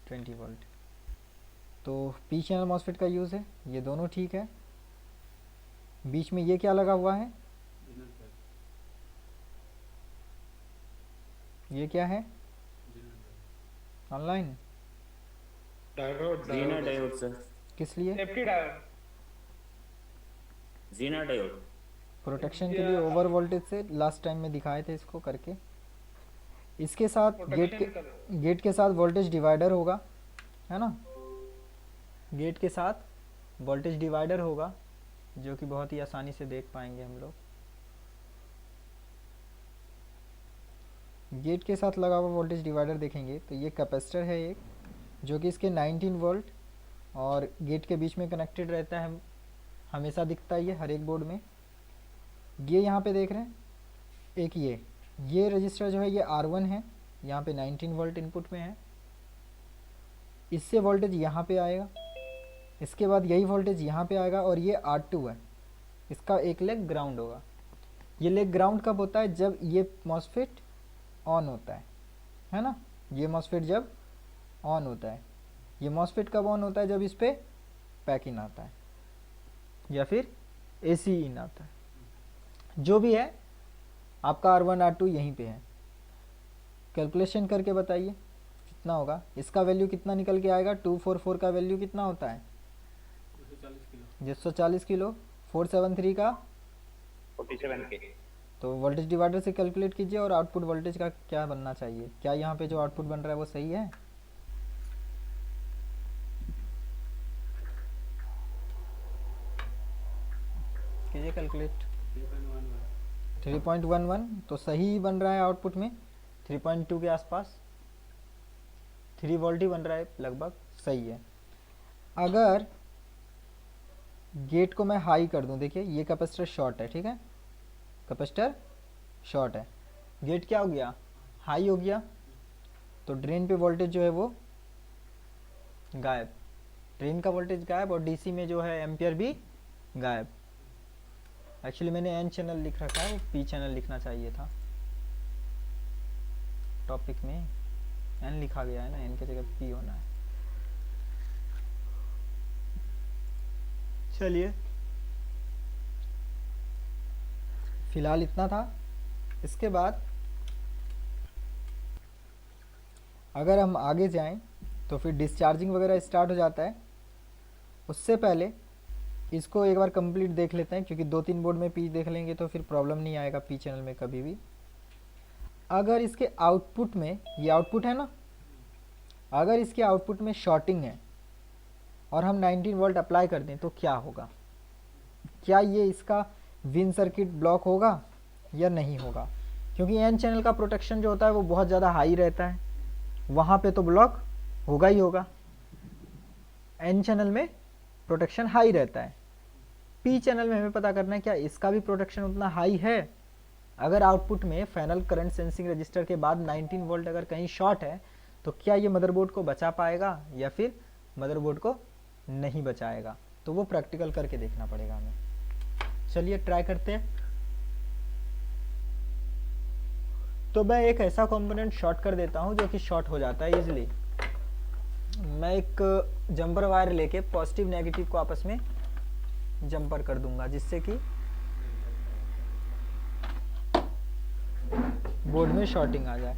20 volt. तो P channel MOSFET का use है, ये दोनों ठीक है। बीच में ये क्या लगा हुआ है, ये क्या है ऑनलाइन, डायोड जीना डायोड है डायोड सर। सर। किस लिए? Safety diode. Zener diode. Protection के लिए ओवर वोल्टेज से, लास्ट टाइम में दिखाए थे इसको करके। इसके साथ प्रोटेक्शन कर। गेट के साथ वोल्टेज डिवाइडर होगा, है ना। गेट के साथ वोल्टेज डिवाइडर होगा, जो कि बहुत ही आसानी से देख पाएंगे हम लोग। गेट के साथ लगा हुआ वोल्टेज डिवाइडर देखेंगे तो ये कैपेसिटर है एक, जो कि इसके 19 वोल्ट और गेट के बीच में कनेक्टेड रहता है, हमेशा दिखता है ये हर एक बोर्ड में। ये यहाँ पे देख रहे हैं एक ये रजिस्टर जो है ये R1 है, यहाँ पे 19 वोल्ट इनपुट में है। इससे वोल्टेज यहाँ पे आएगा, इसके बाद यही वोल्टेज यहाँ पे आएगा, और ये R2 है, इसका एक लेग ग्राउंड होगा। ये लेग ग्राउंड कब होता है, जब ये मॉसफेट ऑन होता है ना। ये मॉसफेट जब ऑन होता है, ये मॉसफेट कब ऑन होता है, जब इस पर पैक इन आता है या फिर AC इन आता है, जो भी है आपका R1 R2 यहीं पे है। कैलकुलेशन करके बताइए कितना होगा, इसका वैल्यू कितना निकल के आएगा, 244 का वैल्यू कितना होता है, 240 किलो, 473 का 47 के। तो वोल्टेज डिवाइडर से कैलकुलेट कीजिए, और आउटपुट वोल्टेज का क्या बनना चाहिए, क्या यहाँ पे जो आउटपुट बन रहा है वो सही है। कीजिए कैलकुलेट। 3.11 तो सही ही बन रहा है आउटपुट में, 3.2 के आसपास 3 वोल्ट ही बन रहा है लगभग, सही है। अगर गेट को मैं हाई कर दूं, देखिए ये कैपेसिटर शॉर्ट है, ठीक है, कैपेसिटर शॉर्ट है, गेट क्या हो गया, हाई हो गया, तो ड्रेन पे वोल्टेज जो है वो गायब, ड्रेन का वोल्टेज गायब, और डीसी में जो है एम्पियर भी गायब। एक्चुअली मैंने एन चैनल लिख रखा है, वो पी चैनल लिखना चाहिए था, टॉपिक में एन लिखा गया है ना, एन की जगह पी होना है। चलिए फिलहाल इतना था। इसके बाद अगर हम आगे जाएं तो फिर डिस्चार्जिंग वगैरह स्टार्ट हो जाता है। उससे पहले इसको एक बार कंप्लीट देख लेते हैं, क्योंकि 2-3 बोर्ड में पी देख लेंगे तो फिर प्रॉब्लम नहीं आएगा पी चैनल में कभी भी। अगर इसके आउटपुट में, ये आउटपुट है ना, अगर इसके आउटपुट में शॉर्टिंग है और हम 19 वोल्ट अप्लाई कर दें तो क्या होगा, क्या ये इसका विन सर्किट ब्लॉक होगा या नहीं होगा, क्योंकि एन चैनल का प्रोटेक्शन जो होता है वो बहुत ज़्यादा हाई रहता है, वहाँ पे तो ब्लॉक होगा ही होगा, एन चैनल में प्रोटेक्शन हाई रहता है। पी चैनल में हमें पता करना है क्या इसका भी प्रोटेक्शन उतना हाई है। अगर आउटपुट में फाइनल करंट सेंसिंग रजिस्टर के बाद 19 वोल्ट अगर कहीं शॉर्ट है तो क्या ये मदरबोर्ड को बचा पाएगा या फिर मदरबोर्ड को नहीं बचाएगा, तो वो प्रैक्टिकल करके देखना पड़ेगा हमें। चलिए ट्राई करते हैं। तो मैं एक ऐसा कंपोनेंट शॉर्ट कर देता हूं जो कि शॉर्ट हो जाता है इजीली। मैं एक जंपर वायर लेके पॉजिटिव नेगेटिव को आपस में जंपर कर दूंगा, जिससे कि बोर्ड में शॉर्टिंग आ जाए।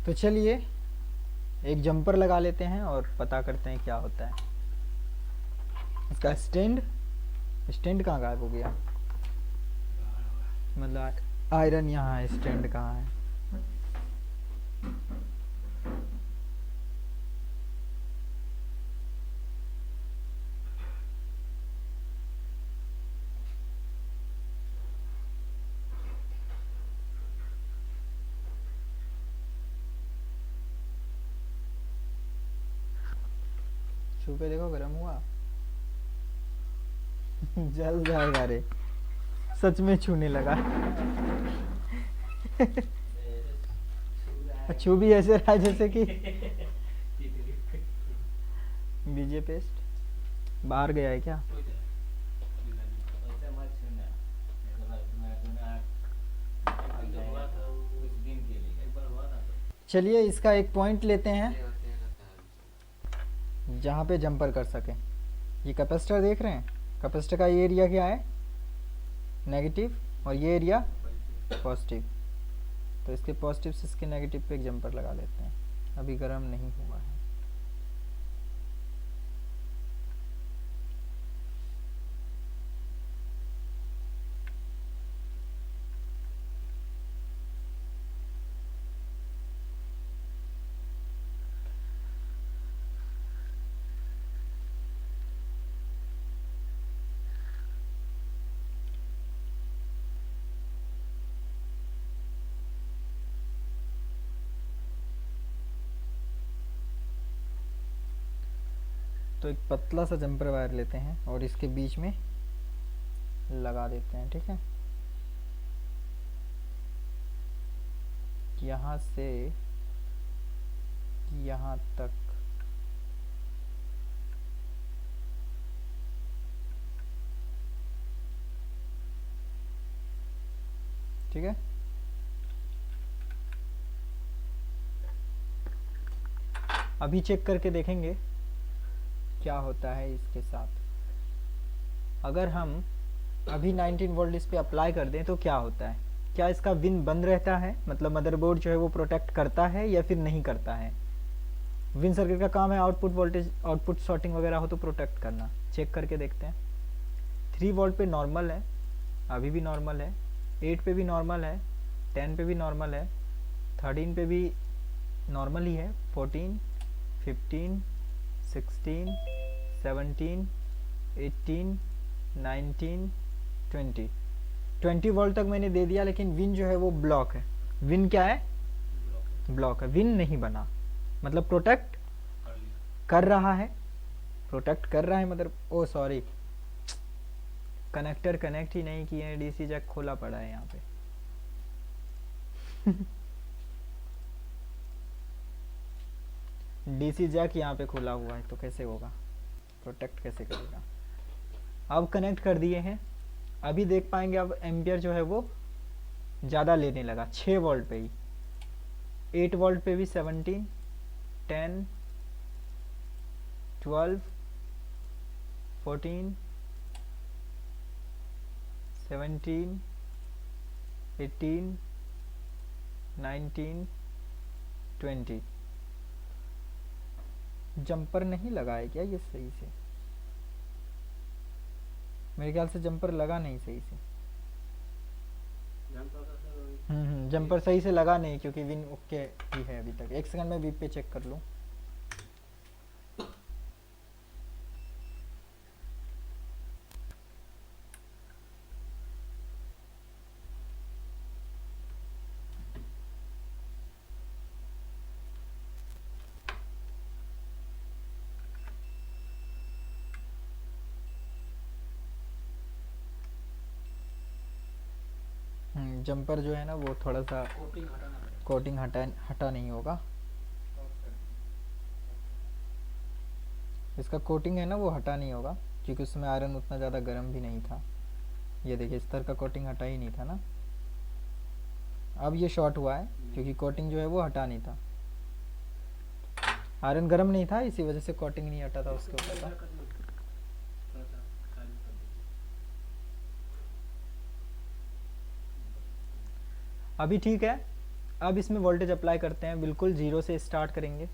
तो चलिए एक जंपर लगा लेते हैं और पता करते हैं क्या होता है। इसका स्टैंड कहाँ गायब हो गया, मतलब आयरन यहाँ है, स्टैंड कहाँ है। छू पे देखो गर्म हुआ। जल जाएगा रे, सच में छूने लगा। छू भी ऐसे रहा जैसे कि बीजे पेस्ट बाहर गया है क्या? चलिए इसका एक पॉइंट लेते हैं जहाँ पे जंपर कर सके। ये कैपेसिटर देख रहे हैं, कैपेसिटर का ये एरिया क्या है, नेगेटिव, और ये एरिया पॉजिटिव। तो इसके पॉजिटिव से इसके नेगेटिव पे एक जंपर लगा लेते हैं। अभी गर्म नहीं हुआ है। तो एक पतला सा जंपर वायर लेते हैं और इसके बीच में लगा देते हैं, ठीक है। यहाँ से यहाँ तक ठीक है। अभी चेक करके देखेंगे क्या होता है इसके साथ। अगर हम अभी 19 वोल्ट इस पे अप्लाई कर दें तो क्या होता है, क्या इसका विन बंद रहता है, मतलब मदरबोर्ड जो है वो प्रोटेक्ट करता है या फिर नहीं करता है। विन सर्किट का काम है आउटपुट वोल्टेज, आउटपुट शॉर्टिंग वगैरह हो तो प्रोटेक्ट करना। चेक करके देखते हैं। 3 वोल्ट पे नॉर्मल है, अभी भी नॉर्मल है। 8 पे भी नॉर्मल है, 10 पे भी नॉर्मल है, 13 पे भी नॉर्मल ही है, 14, 15, 16, 17, 18, 19, 20। 20 वोल्ट तक मैंने दे दिया, लेकिन विन जो है वो ब्लॉक है। विन क्या है, ब्लॉक है। विन नहीं बना, मतलब प्रोटेक्ट कर रहा है, प्रोटेक्ट कर रहा है। मतलब ओ सॉरी, कनेक्टर कनेक्ट ही नहीं किए हैं, डीसी जैक खोला पड़ा है यहाँ पे। डीसी जैक यहाँ पे खुला हुआ है तो कैसे होगा, प्रोटेक्ट कैसे करेगा। अब कनेक्ट कर दिए हैं, अभी देख पाएंगे अब एम्पियर जो है वो ज़्यादा लेने लगा, 6 वोल्ट पे ही। 8 वोल्ट पे भी 17, 10, 12, 14, 17, 18, 19, 20। जंपर नहीं लगा है क्या ये सही से, मेरे ख्याल से जंपर लगा नहीं सही से। जंपर सही से लगा नहीं, क्योंकि विन ओके ही है अभी तक। एक सेकंड में बीप पे चेक कर लूँ। जंपर जो है ना वो थोड़ा सा कोटिंग हटा नहीं होगा। इसका कोटिंग है ना वो हटा नहीं होगा, क्योंकि उसमें आयरन उतना ज़्यादा गर्म भी नहीं था। ये देखिए इस तरह का कोटिंग हटा ही नहीं था ना। अब ये शॉर्ट हुआ है क्योंकि कोटिंग जो है वो हटा नहीं था, आयरन गर्म नहीं था, इसी वजह से कोटिंग नहीं हटा था उसके ऊपर का। अभी ठीक है। अब इसमें वोल्टेज अप्लाई करते हैं, बिल्कुल 0 से स्टार्ट करेंगे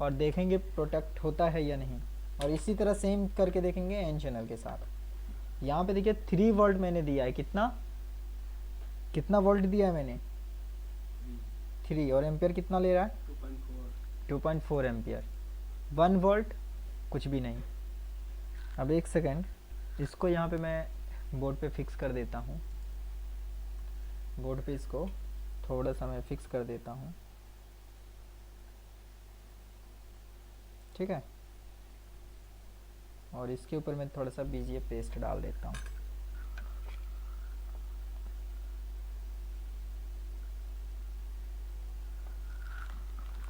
और देखेंगे प्रोटेक्ट होता है या नहीं। और इसी तरह सेम करके देखेंगे एन चैनल के साथ। यहाँ पे देखिए 3 वोल्ट मैंने दिया है, कितना वोल्ट दिया है मैंने, 3, और एम्पियर कितना ले रहा है, 2.4 एम्पियर। 1 वोल्ट कुछ भी नहीं। अब एक सेकेंड, इसको यहाँ पे मैं बोर्ड पे फिक्स कर देता हूँ। बोर्ड पे इसको थोड़ा सा मैं फिक्स कर देता हूँ, ठीक है। और इसके ऊपर मैं थोड़ा सा बीजीए पेस्ट डाल देता हूँ।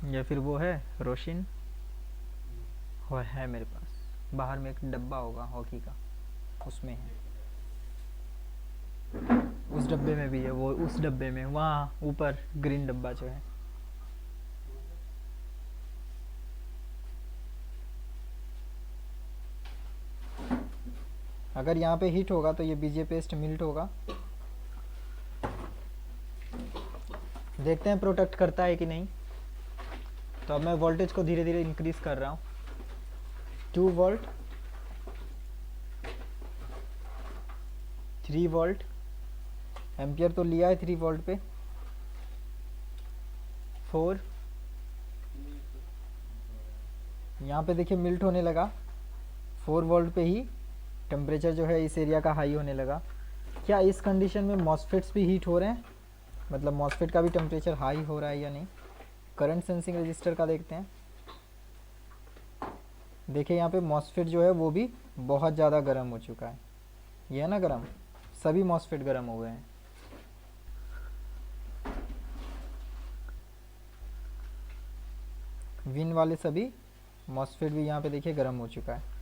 या फिर वो है रोशिन, वो है मेरे पास, बाहर में एक डब्बा होगा हॉकी का, उसमें है, उस डब्बे में भी है वो, उस डब्बे में वहाँ ऊपर ग्रीन डब्बा जो है। अगर यहाँ पे हीट होगा तो ये बीजे पेस्ट मिल्ट होगा। देखते हैं प्रोटेक्ट करता है कि नहीं। तो अब मैं वोल्टेज को धीरे धीरे इंक्रीज कर रहा हूँ। 2 वोल्ट, 3 वोल्ट, एम्पियर तो लिया है 3 वोल्ट पे, 4, यहाँ पे देखिए मिल्ट होने लगा 4 वोल्ट पे ही। टेम्परेचर जो है इस एरिया का हाई होने लगा। क्या इस कंडीशन में मॉसफेट्स भी हीट हो रहे हैं, मतलब मॉसफेट का भी टेम्परेचर हाई हो रहा है या नहीं। करंट सेंसिंग रजिस्टर का देखते हैं। देखिए यहाँ पे मॉसफेट जो है वो भी बहुत ज़्यादा गर्म हो चुका है। ये है ना गर्म, सभी मॉसफेट गर्म हो गए हैं। विन वाले सभी मॉसफेट भी यहाँ पे देखिए गर्म हो चुका है।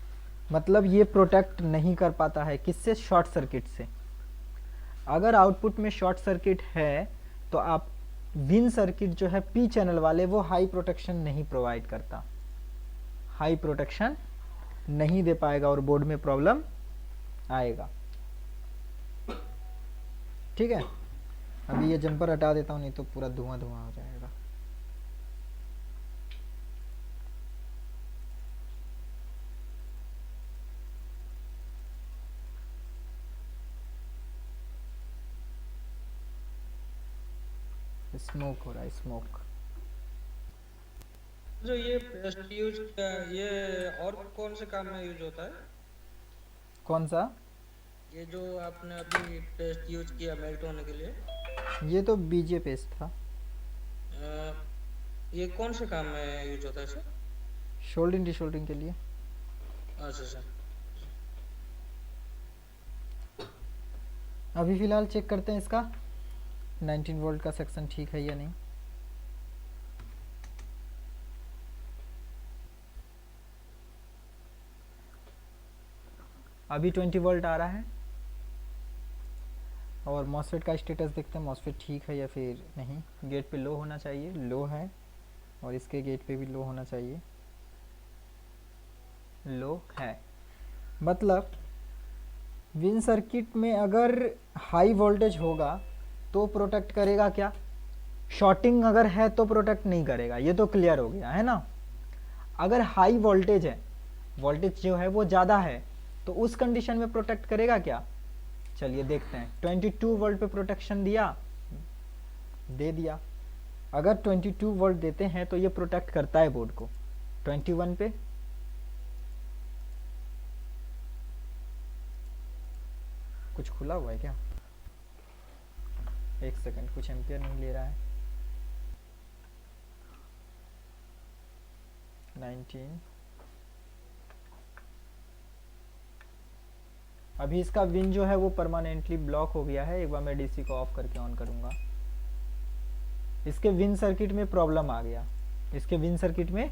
मतलब ये प्रोटेक्ट नहीं कर पाता है, किससे, शॉर्ट सर्किट से। अगर आउटपुट में शॉर्ट सर्किट है तो आप विन सर्किट जो है पी चैनल वाले, वो हाई प्रोटेक्शन नहीं प्रोवाइड करता, हाई प्रोटेक्शन नहीं दे पाएगा और बोर्ड में प्रॉब्लम आएगा। ठीक है, अभी ये जंपर हटा देता हूँ, नहीं तो पूरा धुआं धुआं हो जाएगा। स्मोक हो रहा है, स्मोक। जो ये पेस्ट यूज किया, ये और कौन से काम में यूज होता है? कौन सा? ये जो आपने अभी पेस्ट यूज किया मेल्ट होने के लिए, ये तो बीजे पेस्ट था। ये कौन से काम में यूज होता है सर? शोल्डिंग डिशोल्डिंग के लिए। अच्छा सर। अभी फ़िलहाल चेक करते हैं इसका 19 वोल्ट का सेक्शन ठीक है या नहीं। अभी 20 वोल्ट आ रहा है। और मॉसफेट का स्टेटस देखते हैं, मॉसफेट ठीक है या फिर नहीं। गेट पे लो होना चाहिए, लो है, और इसके गेट पे भी लो होना चाहिए, लो है। मतलब विन सर्किट में अगर हाई वोल्टेज होगा तो प्रोटेक्ट करेगा क्या, शॉर्टिंग अगर है तो प्रोटेक्ट नहीं करेगा, ये तो क्लियर हो गया है ना। अगर हाई वोल्टेज है, वोल्टेज जो है वो ज़्यादा है, तो उस कंडीशन में प्रोटेक्ट करेगा क्या। चलिए देखते हैं। 22 वोल्ट पे प्रोटेक्शन दिया, दे दिया। अगर 22 वोल्ट देते हैं तो ये प्रोटेक्ट करता है बोर्ड को। 21 पे, कुछ खुला हुआ है क्या, एक सेकंड, कुछ एम्पियर नहीं ले रहा है। 19, अभी इसका विन जो है वो परमानेंटली ब्लॉक हो गया है। एक बार मैं डीसी को ऑफ करके ऑन करूंगा। इसके विन सर्किट में प्रॉब्लम आ गया, इसके विन सर्किट में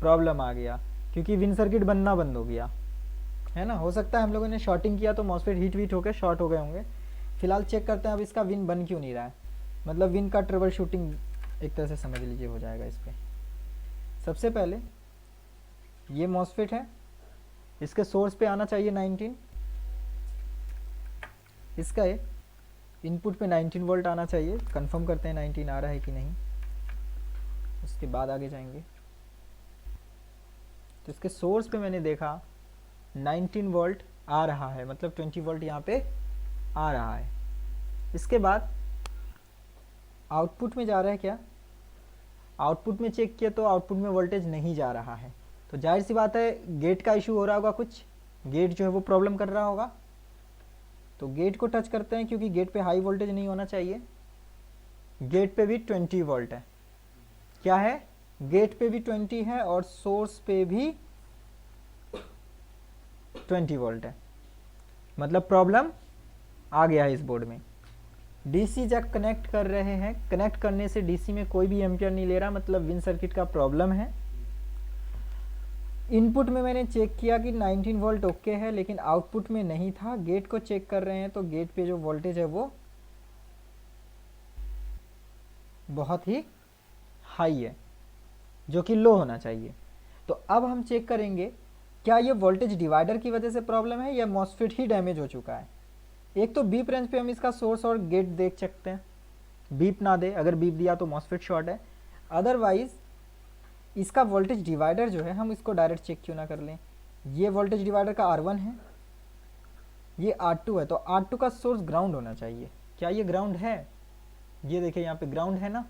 प्रॉब्लम आ गया, क्योंकि विन सर्किट बनना बंद हो गया है ना। हो सकता है हम लोगों ने शॉर्टिंग किया तो मॉसफेट हीट वीट होकर शॉर्ट हो गए होंगे। फिलहाल चेक करते हैं अब इसका विन बन क्यों नहीं रहा है। मतलब विन का ट्रबल शूटिंग एक तरह से समझ लीजिए हो जाएगा इस पर। सबसे पहले ये मॉसफेट है, इसके सोर्स पे आना चाहिए 19, इसका इनपुट पे 19 वोल्ट आना चाहिए। कंफर्म करते हैं 19 आ रहा है कि नहीं, उसके बाद आगे जाएंगे। तो इसके सोर्स पे मैंने देखा 19 वोल्ट आ रहा है, मतलब 20 वोल्ट यहाँ पे आ रहा है। इसके बाद आउटपुट में जा रहा है क्या, आउटपुट में चेक किया तो आउटपुट में वोल्टेज नहीं जा रहा है। तो जाहिर सी बात है गेट का इशू हो रहा होगा, कुछ गेट जो है वो प्रॉब्लम कर रहा होगा। तो गेट को टच करते हैं, क्योंकि गेट पे हाई वोल्टेज नहीं होना चाहिए। गेट पे भी 20 वोल्ट है, क्या है गेट पे भी 20 है और सोर्स पे भी 20 वोल्ट है, मतलब प्रॉब्लम आ गया है इस बोर्ड में। डीसी जैक कनेक्ट कर रहे हैं, कनेक्ट करने से डीसी में कोई भी एम्पियर नहीं ले रहा, मतलब विन सर्किट का प्रॉब्लम है। इनपुट में मैंने चेक किया कि 19 वोल्ट ओके है, लेकिन आउटपुट में नहीं था। गेट को चेक कर रहे हैं तो गेट पे जो वोल्टेज है वो बहुत ही हाई है, जो कि लो होना चाहिए। तो अब हम चेक करेंगे क्या ये वोल्टेज डिवाइडर की वजह से प्रॉब्लम है या मॉसफेट ही डैमेज हो चुका है। एक तो बीप रेंज पे हम इसका सोर्स और गेट देख सकते हैं, बीप ना दे, अगर बीप दिया तो मॉसफेट शॉर्ट है। अदरवाइज इसका वोल्टेज डिवाइडर जो है हम इसको डायरेक्ट चेक क्यों ना कर लें। ये वोल्टेज डिवाइडर का R1 है, ये R2 है, तो R2 का सोर्स ग्राउंड होना चाहिए। क्या ये ग्राउंड है? ये देखिए यहाँ पे ग्राउंड है ना,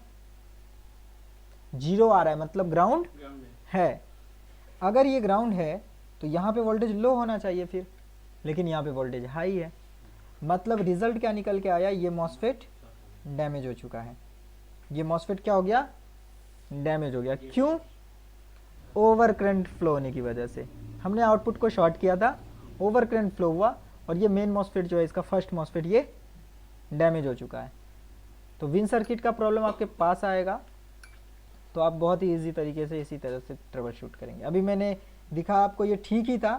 0 आ रहा है, मतलब ग्राउंड है। अगर ये ग्राउंड है तो यहाँ पे वोल्टेज लो होना चाहिए फिर, लेकिन यहाँ पे वोल्टेज हाई है, मतलब रिजल्ट क्या निकल के आया, ये मॉसफेट डैमेज हो चुका है। ये मॉसफेट क्या हो गया? डैमेज हो गया। क्यों? ओवर करंट फ्लो होने की वजह से। हमने आउटपुट को शॉर्ट किया था, ओवर करंट फ्लो हुआ और ये मेन मॉसफेट जो है, इसका फर्स्ट मॉसफेट, ये डैमेज हो चुका है। तो विन सर्किट का प्रॉब्लम आपके पास आएगा, तो आप बहुत ही इजी तरीके से इसी तरह से ट्रबल शूट करेंगे। अभी मैंने दिखा आपको, ये ठीक ही था,